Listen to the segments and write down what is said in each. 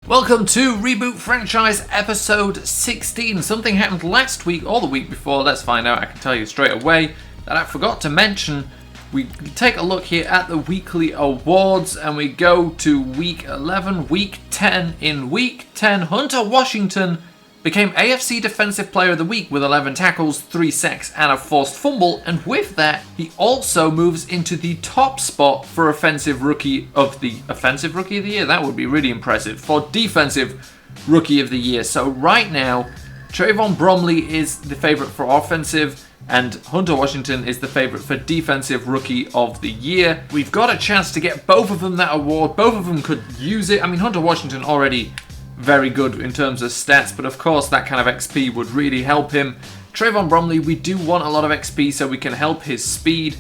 Welcome to Reboot Franchise episode 16. Something happened last week or the week before. Let's find out. I can tell you straight away that I forgot to mention. We take a look here at the weekly awards and we go to week 11, week 10. In week 10, Hunter Washington became AFC Defensive Player of the Week with 11 tackles, 3 sacks, and a forced fumble. And with that, he also moves into the top spot for Offensive Rookie of the Year. That would be really impressive. For Defensive Rookie of the Year. So right now, Trayvon Bromley is the favorite for offensive, and Hunter Washington is the favorite for Defensive Rookie of the Year. We've got a chance to get both of them that award. Both of them could use it. I mean, Hunter Washington already very good in terms of stats, but of course that kind of XP would really help him. Trayvon Bromley, we do want a lot of XP so we can help his speed.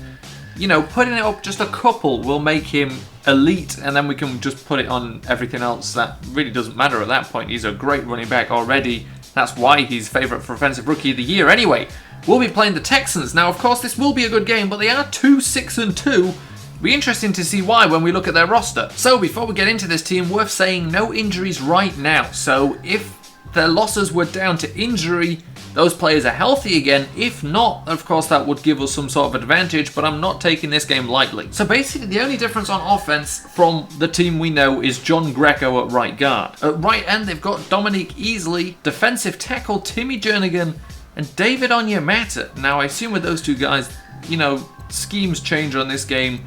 You know, putting it up just a couple will make him elite, and then we can just put it on everything else. That really doesn't matter at that point. He's a great running back already. That's why he's favourite for Offensive Rookie of the Year. Anyway, we'll be playing the Texans. Now, of course, this will be a good game, but they are 2-6-2. Be interesting to see why when we look at their roster. So before we get into this team, worth saying no injuries right now. So if their losses were down to injury, those players are healthy again. If not, of course, that would give us some sort of advantage, but I'm not taking this game lightly. So basically, the only difference on offense from the team we know is John Greco at right guard. At right end, they've got Dominique Easley, defensive tackle Timmy Jernigan, and David Onyemata. Now, I assume with those two guys, you know, schemes change on this game.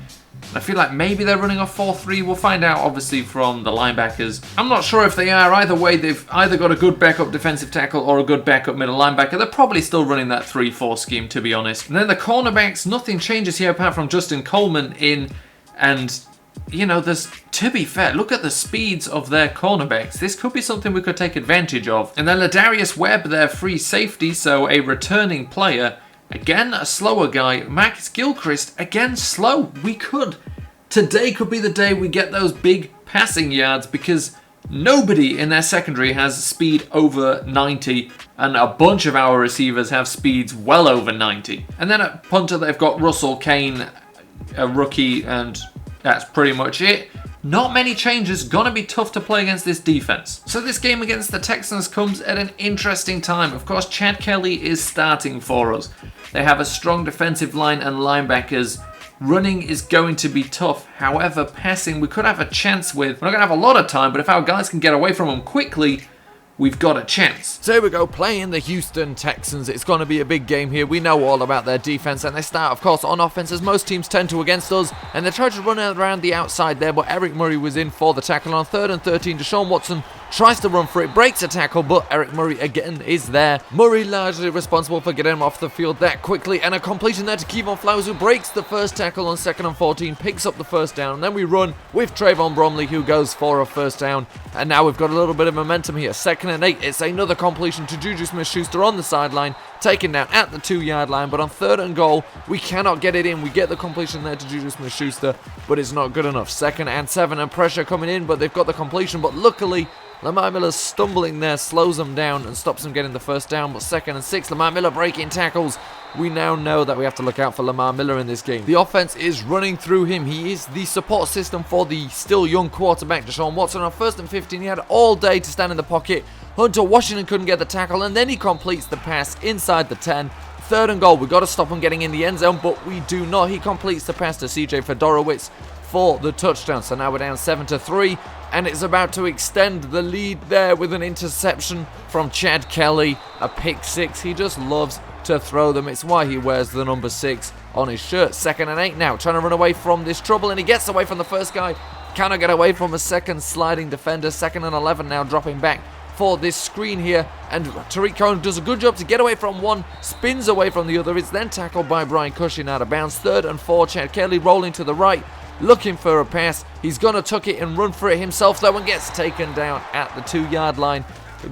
I feel like maybe they're running a 4-3. We'll find out, obviously, from the linebackers. I'm not sure if they are. Either way, they've either got a good backup defensive tackle or a good backup middle linebacker. They're probably still running that 3-4 scheme, to be honest. And then the cornerbacks, nothing changes here apart from Justin Coleman in. And, you know, to be fair, look at the speeds of their cornerbacks. This could be something we could take advantage of. And then Ladarius Webb, their free safety, so a returning player. Again, a slower guy. Max Gilchrist, again, slow. Today could be the day we get those big passing yards because nobody in their secondary has speed over 90 and a bunch of our receivers have speeds well over 90. And then at punter, they've got Russell Kane, a rookie, and that's pretty much it. Not many changes, gonna be tough to play against this defense. So this game against the Texans comes at an interesting time. Of course, Chad Kelly is starting for us. They have a strong defensive line and linebackers. Running is going to be tough. However, passing we could have a chance with. We're not gonna have a lot of time, but if our guys can get away from them quickly, we've got a chance. So here we go, playing the Houston Texans. It's going to be a big game here. We know all about their defense, and they start, of course, on offense, as most teams tend to against us. And they tried to run around the outside there, but Eric Murray was in for the tackle. On 3rd and 13, Deshaun Watson tries to run for it, breaks a tackle, but Eric Murray again is there. Murray largely responsible for getting him off the field that quickly, and a completion there to Kevon Flowers, who breaks the first tackle on 2nd and 14, picks up the first down, and then we run with Trayvon Bromley, who goes for a first down, and now we've got a little bit of momentum here. 2nd and 8, it's another completion to Juju Smith-Schuster on the sideline, taken down at the 2-yard line, but on 3rd and goal, we cannot get it in. We get the completion there to Juju Smith-Schuster, but it's not good enough. 2nd and 7, and pressure coming in, but they've got the completion, but luckily, Lamar Miller stumbling there slows them down and stops them getting the first down, but 2nd and 6, Lamar Miller breaking tackles. We now know that we have to look out for Lamar Miller in this game. The offense is running through him. He is the support system for the still young quarterback, Deshaun Watson. On 1st and 15, he had all day to stand in the pocket. Hunter Washington couldn't get the tackle, and then he completes the pass inside the 10. 3rd and goal, we've got to stop him getting in the end zone, but we do not. He completes the pass to CJ Fedorowicz for the touchdown. So now we're down 7-3, and it's about to extend the lead there with an interception from Chad Kelly, a pick 6. He just loves to throw them. It's why he wears the number 6 on his shirt. 2nd and 8 now, trying to run away from this trouble, and he gets away from the first guy. Cannot get away from a second sliding defender. 2nd and 11 now, dropping back for this screen here, and Tariq Cohen does a good job to get away from one, spins away from the other. It's then tackled by Brian Cushing out of bounds. 3rd and 4, Chad Kelly rolling to the right, looking for a pass. He's going to tuck it and run for it himself, though, and gets taken down at the 2-yard line.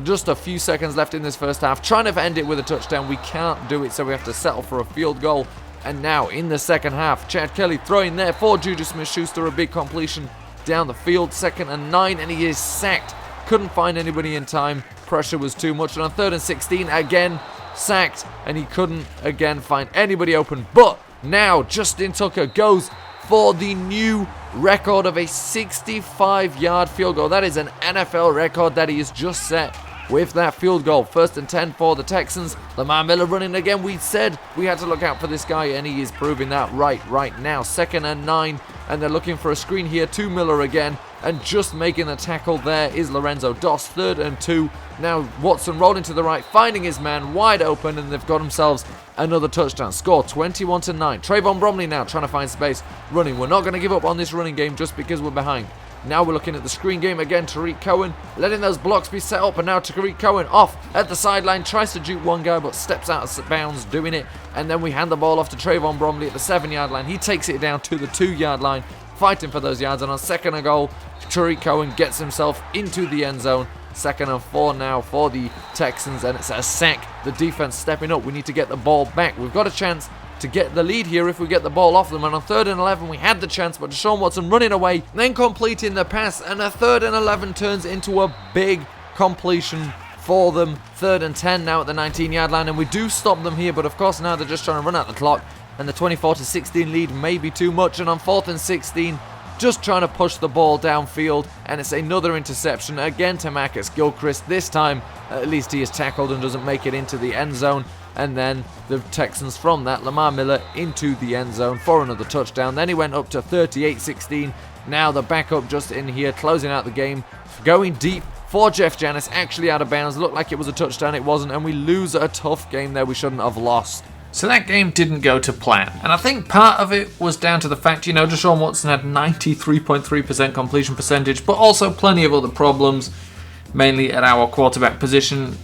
Just a few seconds left in this first half. Trying to end it with a touchdown. We can't do it, so we have to settle for a field goal. And now in the second half, Chad Kelly throwing there for Juju Smith-Schuster, a big completion down the field. 2nd and 9, and he is sacked. Couldn't find anybody in time. Pressure was too much. And on 3rd and 16, again sacked, and he couldn't again find anybody open. But now Justin Tucker goes for the new record of a 65-yard field goal. That is an NFL record that he has just set with that field goal. 1st and 10 for the Texans. Lamar Miller running again. We said we had to look out for this guy, and he is proving that right now. 2nd and 9, and they're looking for a screen here to Miller again, and just making the tackle there is Lorenzo Doss. 3rd and 2. Now Watson rolling to the right, finding his man wide open, and they've got themselves another touchdown. Score 21-9. Trayvon Bromley now trying to find space, running. We're not going to give up on this running game just because we're behind. Now we're looking at the screen game again. Tariq Cohen letting those blocks be set up, and now Tariq Cohen off at the sideline, tries to juke one guy but steps out of bounds doing it, and then we hand the ball off to Trayvon Bromley at the 7-yard line. He takes it down to the 2-yard line, fighting for those yards, and on 2nd and goal, Tariq Cohen gets himself into the end zone. 2nd and 4 now for the Texans, and it's a sack. The defense stepping up. We need to get the ball back. We've got a chance to get the lead here if we get the ball off them, and on 3rd and 11 we had the chance, but Deshaun Watson running away, then completing the pass, and a 3rd and 11 turns into a big completion for them. 3rd and 10 now at the 19-yard line, and we do stop them here, but of course now they're just trying to run out the clock, and the 24-16 lead may be too much, and on 4th and 16 just trying to push the ball downfield, and it's another interception again to Marcus Gilchrist. This time at least he is tackled and doesn't make it into the end zone. And then the Texans from that, Lamar Miller into the end zone for another touchdown. Then he went up to 38-16. Now the backup just in here, closing out the game, going deep for Jeff Janis, actually out of bounds. Looked like it was a touchdown, it wasn't, and we lose a tough game there we shouldn't have lost. So that game didn't go to plan. And I think part of it was down to the fact, Deshaun Watson had 93.3% completion percentage, but also plenty of other problems, mainly at our quarterback position.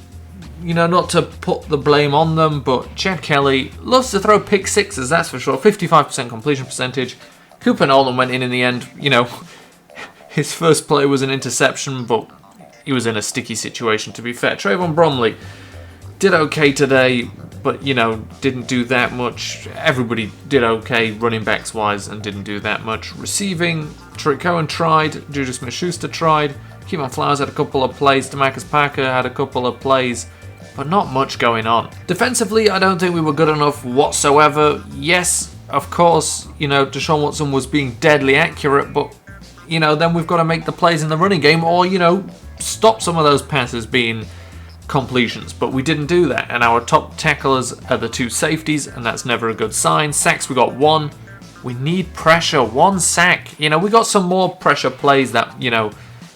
Not to put the blame on them, but Chad Kelly loves to throw pick sixes, that's for sure. 55% completion percentage. Cooper Nolan went in the end. His first play was an interception, but he was in a sticky situation, to be fair. Trayvon Bromley did okay today, but, didn't do that much. Everybody did okay, running backs wise, and didn't do that much. Receiving, Tariq Cohen tried, Juju Smith-Schuster tried, Kevon Flowers had a couple of plays, DeMarcus Parker had a couple of plays, but not much going on. Defensively, I don't think we were good enough whatsoever. Yes, of course, Deshaun Watson was being deadly accurate, but, then we've got to make the plays in the running game, or, stop some of those passes being completions, but we didn't do that, and our top tacklers are the 2 safeties, and that's never a good sign. Sacks, we got 1. We need pressure, 1 sack. We got some more pressure plays that,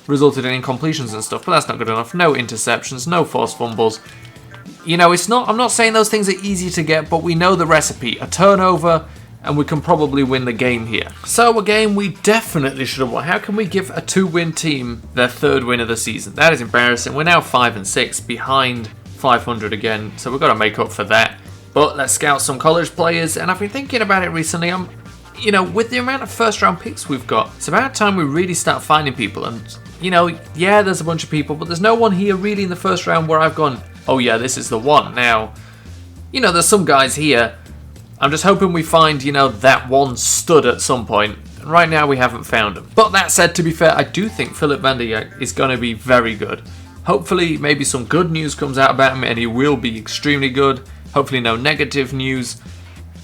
resulted in incompletions and stuff, but that's not good enough. No interceptions, no forced fumbles. I'm not saying those things are easy to get, but we know the recipe. A turnover, and we can probably win the game here. So a game we definitely should have won. How can we give a 2-win team their 3rd win of the season? That is embarrassing. We're now 5-6, behind 500 again, so we've got to make up for that. But let's scout some college players, and I've been thinking about it recently. With the amount of first-round picks we've got, it's about time we really start finding people. And, there's a bunch of people, but there's no one here really in the first round where I've gone, oh yeah, this is the one. Now, there's some guys here. I'm just hoping we find, that one stud at some point. And right now we haven't found him. But that said, to be fair, I do think Philip Vanderjagt is going to be very good. Hopefully, maybe some good news comes out about him and he will be extremely good. Hopefully no negative news.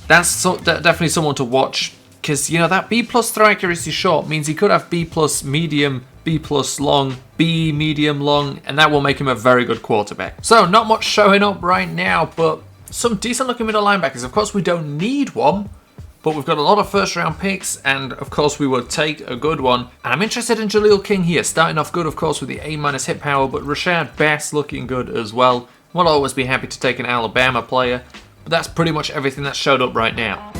That's definitely someone to watch. Because, that B+ throw accuracy short means he could have B+ medium, B+ long, B medium long, and that will make him a very good quarterback. So, not much showing up right now, but some decent looking middle linebackers. Of course, we don't need one, but we've got a lot of first round picks, and of course, we will take a good one. And I'm interested in Jaleel King here, starting off good, of course, with the A- hit power, but Rashad Bass looking good as well. We'll always be happy to take an Alabama player, but that's pretty much everything that's showed up right now.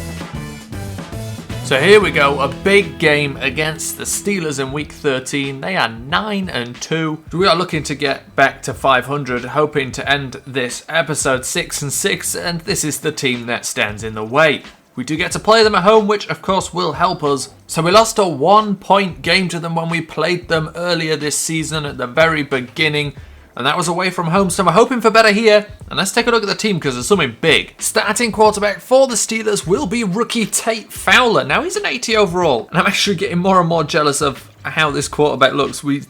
So here we go, a big game against the Steelers in Week 13. They are 9-2. We are looking to get back to 500, hoping to end this episode 6-6, and this is the team that stands in the way. We do get to play them at home, which of course will help us. So we lost a 1-point game to them when we played them earlier this season at the very beginning. And that was away from home, so we're hoping for better here. And let's take a look at the team because there's something big. Starting quarterback for the Steelers will be rookie Tate Fowler. Now he's an 80 overall, and I'm actually getting more and more jealous of how this quarterback looks. We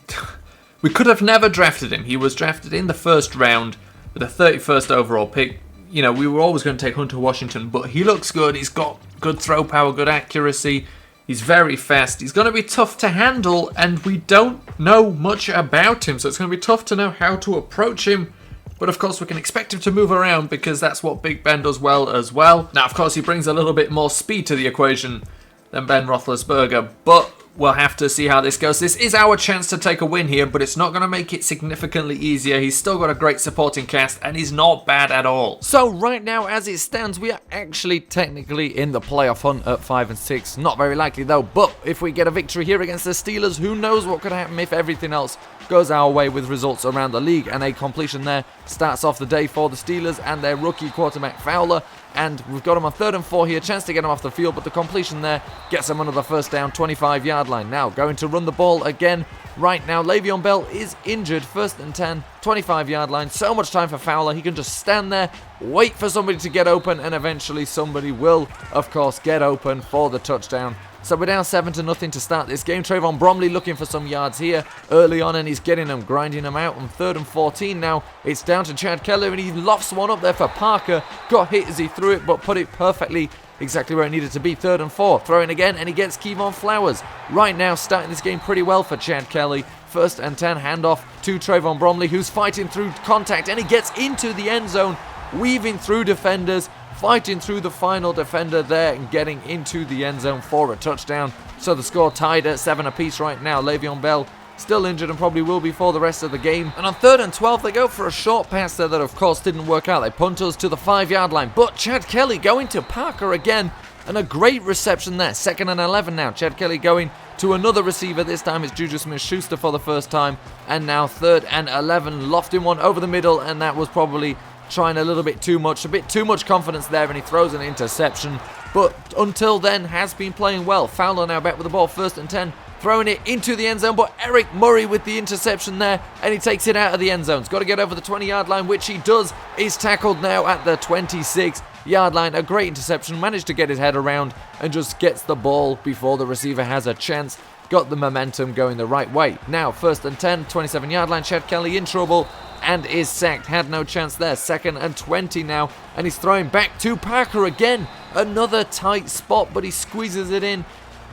could have never drafted him. He was drafted in the first round with a 31st overall pick. You know, we were always going to take Hunter Washington, but he looks good. He's got good throw power, good accuracy. He's very fast. He's going to be tough to handle, and we don't know much about him, so it's going to be tough to know how to approach him. But of course, we can expect him to move around because that's what Big Ben does well as well. Now, of course, he brings a little bit more speed to the equation than Ben Roethlisberger, but we'll have to see how this goes. This is our chance to take a win here, but it's not going to make it significantly easier. He's still got a great supporting cast, and he's not bad at all. So right now, as it stands, we are actually technically in the playoff hunt at 5 and 6. Not very likely though, but if we get a victory here against the Steelers, who knows what could happen if everything else goes our way with results around the league. And a completion there starts off the day for the Steelers and their rookie quarterback Fowler. And we've got him on 3rd and 4 here, chance to get him off the field, but the completion there gets him another first down, 25-yard line. Now going to run the ball again. Right now, Le'Veon Bell is injured, 1st and 10, 25-yard line. So much time for Fowler. He can just stand there, wait for somebody to get open, and eventually somebody will, of course, get open for the touchdown. So we're down 7-0 to start this game. Trayvon Bromley looking for some yards here early on, and he's getting them, grinding them out on 3rd and 14 now. It's down to Chad Kelly, and he lofts one up there for Parker. Got hit as he threw it, but put it perfectly exactly where it needed to be. 3rd and 4. Throwing again, and he gets Kevon Flowers. Right now, starting this game pretty well for Chad Kelly. 1st and 10, handoff to Trayvon Bromley, who's fighting through contact, and he gets into the end zone, weaving through defenders, fighting through the final defender there and getting into the end zone for a touchdown. So the score tied at 7 apiece right now. Le'Veon Bell still injured and probably will be for the rest of the game. And on 3rd and 12, they go for a short pass there that of course didn't work out. They punt us to the 5-yard line, but Chad Kelly going to Parker again, and a great reception there. 2nd and 11 now. Chad Kelly going to another receiver. This time it's Juju Smith-Schuster for the first time. And now 3rd and 11, lofting one over the middle, and that was probably trying a little bit too much, a bit too much confidence there, and he throws an interception. But until then has been playing well. Fowler now back with the ball, 1st and 10, throwing it into the end zone, but Eric Murray with the interception there, and he takes it out of the end zone. He's got to get over the 20-yard line, which he does. He's tackled now at the 26-yard line. A great interception, managed to get his head around and just gets the ball before the receiver has a chance. Got the momentum going the right way. Now 1st and 10, 27-yard line. Chad Kelly in trouble and is sacked. Had no chance there. 2nd and 20 now, and he's throwing back to Parker again. Another tight spot, but he squeezes it in.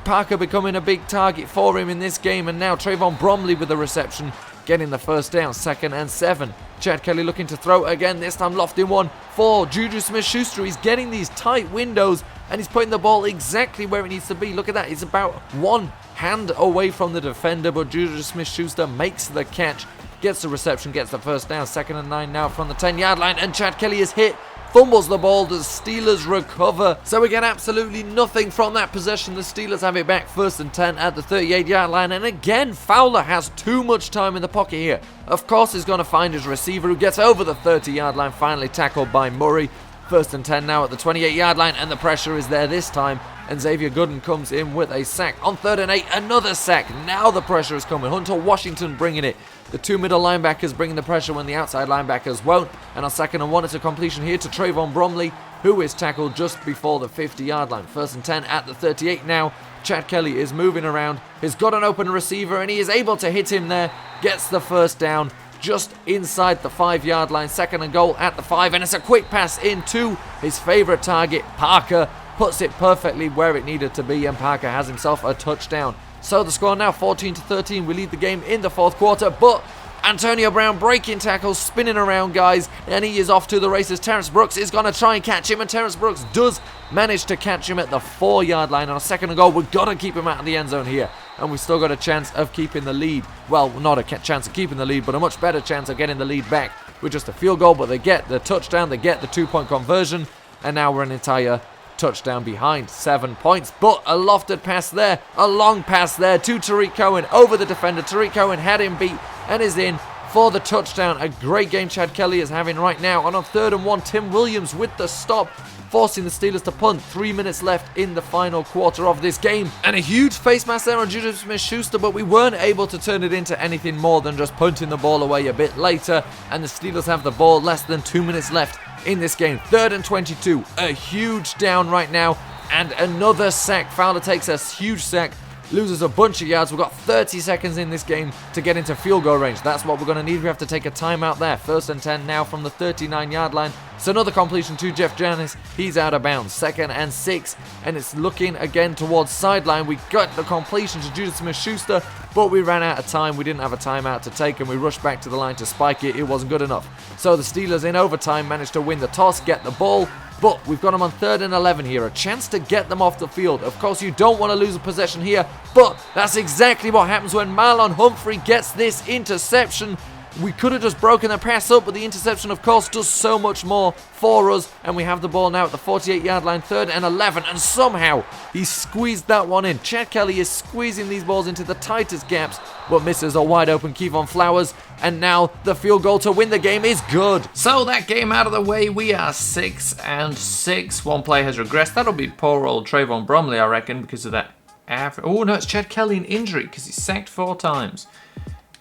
Parker becoming a big target for him in this game, and now Trayvon Bromley with the reception, getting the first down. 2nd and 7. Chad Kelly looking to throw again, this time lofting one for Juju Smith-Schuster. He's getting these tight windows, and he's putting the ball exactly where it needs to be. Look at that, it's about one hand away from the defender, but Juju Smith-Schuster makes the catch, gets the reception, gets the first down. 2nd and 9 now from the 10-yard line, and Chad Kelly is hit, fumbles the ball. The Steelers recover, so we get absolutely nothing from that possession. The Steelers have it back, 1st and 10 at the 38-yard line, and again Fowler has too much time in the pocket here. Of course he's going to find his receiver, who gets over the 30-yard line, finally tackled by Murray. 1st and 10 now at the 28-yard line, and the pressure is there this time, and Xavier Gooden comes in with a sack. On 3rd and 8, another sack. Now the pressure is coming. Hunter Washington bringing it. The two middle linebackers bringing the pressure when the outside linebackers won't. And on 2nd and 1, it's a completion here to Trayvon Bromley, who is tackled just before the 50-yard line. 1st and 10 at the 38 now. Chad Kelly is moving around. He's got an open receiver, and he is able to hit him there. Gets the first down just inside the 5-yard line. 2nd and goal at the 5, and it's a quick pass into his favorite target, Parker. Puts it perfectly where it needed to be, and Parker has himself a touchdown. So the score now 14-13. We lead the game in the 4th quarter, but Antonio Brown breaking tackles, spinning around guys, and he is off to the races. Terrence Brooks is going to try and catch him, and Terrence Brooks does manage to catch him at the 4-yard line. On a 2nd and goal, we've got to keep him out of the end zone here, and we've still got a chance of keeping the lead. Well, not a chance of keeping the lead, but a much better chance of getting the lead back with just a field goal. But they get the touchdown, they get the 2-point conversion, and now we're an entire touchdown behind, 7 points. But a lofted pass there, a long pass there to Tariq Cohen over the defender. Tariq Cohen had him beat and is in for the touchdown. A great game Chad Kelly is having right now. And on 3rd and 1, Tim Williams with the stop, forcing the Steelers to punt. 3 minutes left in the final quarter of this game. And a huge face mask there on Juju Smith-Schuster, but we weren't able to turn it into anything more than just punting the ball away a bit later. And the Steelers have the ball, less than 2 minutes left in this game. 3rd and 22, a huge down right now, and another sack. Fowler takes a huge sack, loses a bunch of yards. We've got 30 seconds in this game to get into field goal range. That's what we're going to need. We have to take a timeout there. 1st and 10 now from the 39-yard line. It's another completion to Jeff Janis. He's out of bounds. 2nd and 6, and it's looking again towards sideline. We got the completion to Judas Smith-Schuster, but we ran out of time. We didn't have a timeout to take, and we rushed back to the line to spike it. It wasn't good enough. So the Steelers in overtime managed to win the toss, get the ball, but we've got them on 3rd and 11 here. A chance to get them off the field. Of course, you don't want to lose a possession here, but that's exactly what happens when Marlon Humphrey gets this interception. We could have just broken the pass up, but the interception, of course, does so much more for us. And we have the ball now at the 48-yard line, 3rd and 11. And somehow he squeezed that one in. Chad Kelly is squeezing these balls into the tightest gaps, but misses a wide open Kevon Flowers. And now the field goal to win the game is good. So that game out of the way, we are 6 and 6. One player has regressed. That'll be poor old Trayvon Bromley, I reckon, because of that. Oh, no, it's Chad Kelly in injury because he's sacked 4 times.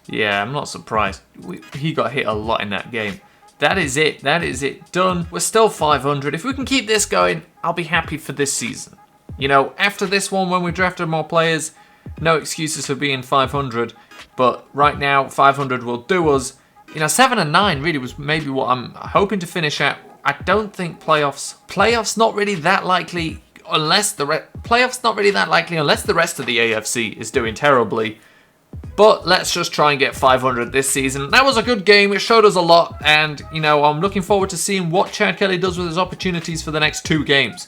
Yeah, I'm not surprised. He got hit a lot in that game. That is it. That is it. Done. We're still 500. If we can keep this going, I'll be happy for this season. You know, after this one, when we drafted more players, no excuses for being 500. But right now, 500 will do us. You know, 7 and 9 really was maybe what I'm hoping to finish at. I don't think playoffs not really that likely unless the rest of the AFC is doing terribly. But let's just try and get 500 this season. That was a good game. It showed us a lot. And, you know, I'm looking forward to seeing what Chad Kelly does with his opportunities for the next 2 games.